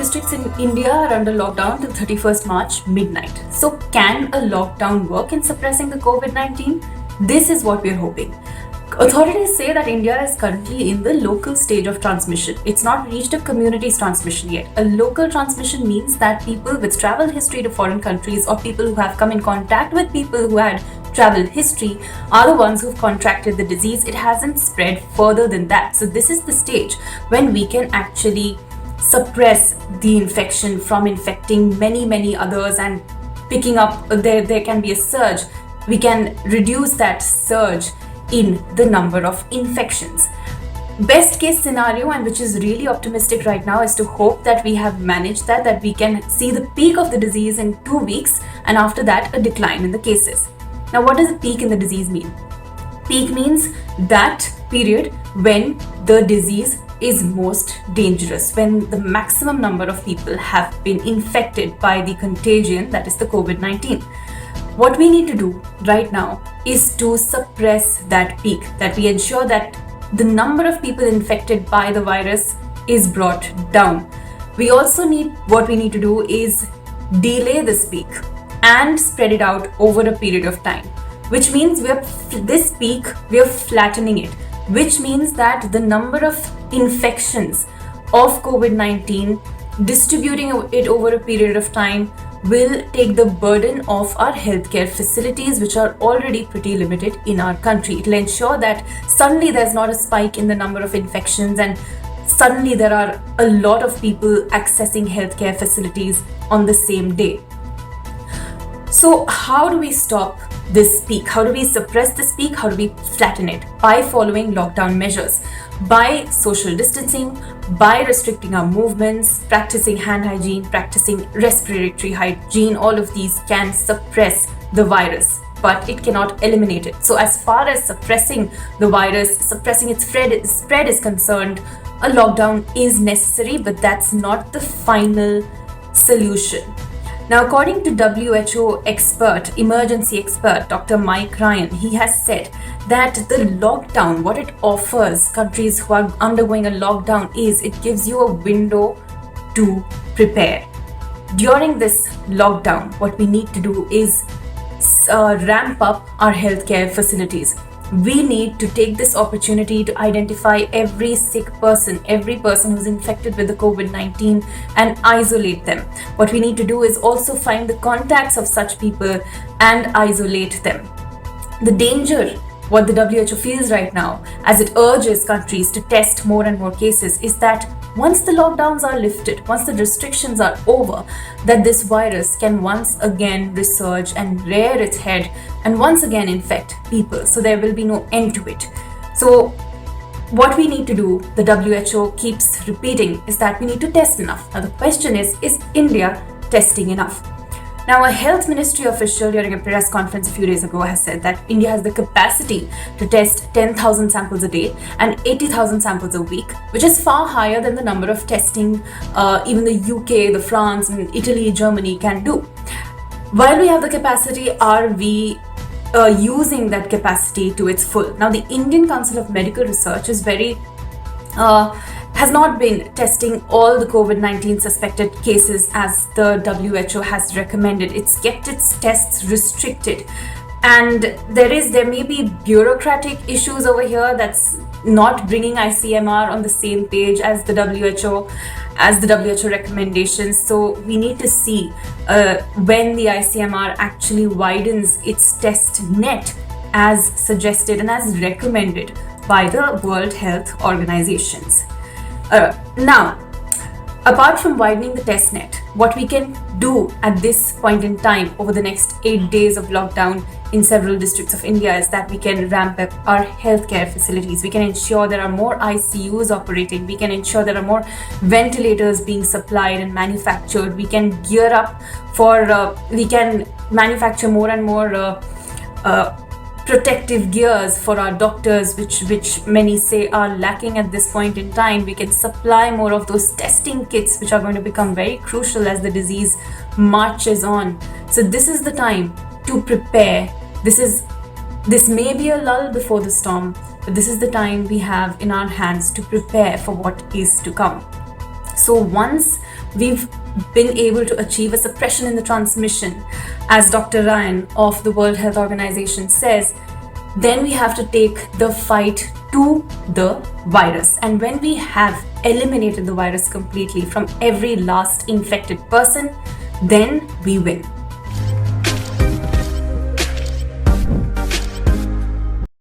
districts in India are under lockdown till 31st March midnight. So can a lockdown work in suppressing the COVID-19? This is what we're hoping. Authorities say that India is currently in the local stage of transmission. It's not reached a community transmission yet. A local transmission means that people with travel history to foreign countries or people who have come in contact with people who had travel history are the ones who've contracted the disease. It hasn't spread further than that. So this is the stage when we can actually suppress the infection from infecting many others and picking up, there can be a surge. We can reduce that surge in the number of infections. Best case scenario, and which is really optimistic right now, is to hope that we have managed that we can see the peak of the disease in 2 weeks, and after that a decline in the cases. Now, what does a peak in the disease mean? Peak means that period when the disease is most dangerous, when the maximum number of people have been infected by the contagion, that is the COVID-19. What we need to do right now is to suppress that peak, that we ensure that the number of people infected by the virus is brought down. We also what we need to do is delay this peak and spread it out over a period of time, which means this peak we are flattening it, which means that the number of infections of COVID-19, distributing it over a period of time, will take the burden off our healthcare facilities, which are already pretty limited in our country. It will ensure that suddenly there's not a spike in the number of infections and suddenly there are a lot of people accessing healthcare facilities on the same day. So how do we stop this peak? How do we suppress this peak? How do we flatten it? By following lockdown measures, by social distancing, by restricting our movements, practicing hand hygiene, practicing respiratory hygiene. All of these can suppress the virus, but it cannot eliminate it. So as far as suppressing the virus, suppressing its spread is concerned, a lockdown is necessary, but that's not the final solution. Now, according to WHO emergency expert, Dr. Mike Ryan, he has said that the lockdown, what it offers countries who are undergoing a lockdown is it gives you a window to prepare. During this lockdown, what we need to do is ramp up our healthcare facilities. We need to take this opportunity to identify every sick person, every person who's infected with the COVID-19 and isolate them. What we need to do is also find the contacts of such people and isolate them. The danger, what the WHO feels right now, as it urges countries to test more and more cases, is that once the lockdowns are lifted, once the restrictions are over, that this virus can once again resurge and rear its head and once again infect people. So there will be no end to it. So what we need to do, the WHO keeps repeating, is that we need to test enough. Now the question is India testing enough? Now, a health ministry official during a press conference a few days ago has said that India has the capacity to test 10,000 samples a day and 80,000 samples a week, which is far higher than the number of testing even the UK, the France, and Italy, Germany can do. While we have the capacity, are we using that capacity to its full? Now, the Indian Council of Medical Research is has not been testing all the COVID-19 suspected cases as the WHO has recommended. It's kept its tests restricted. And there may be bureaucratic issues over here that's not bringing ICMR on the same page as the WHO recommendations. So we need to see when the ICMR actually widens its test net as suggested and as recommended by the World Health Organizations. Now, apart from widening the test net, what we can do at this point in time over the next 8 days of lockdown in several districts of India is that we can ramp up our healthcare facilities. We can ensure there are more ICUs operating. We can ensure there are more ventilators being supplied and manufactured. We can gear up we can manufacture more and more protective gears for our doctors, which many say are lacking at this point in time. We can supply more of those testing kits, which are going to become very crucial as the disease marches on. So this is the time to prepare. This may be a lull before the storm, but this is the time we have in our hands to prepare for what is to come. So once we've been able to achieve a suppression in the transmission, as Dr. Ryan of the World Health Organization says, then we have to take the fight to the virus. And when we have eliminated the virus completely from every last infected person, then we win.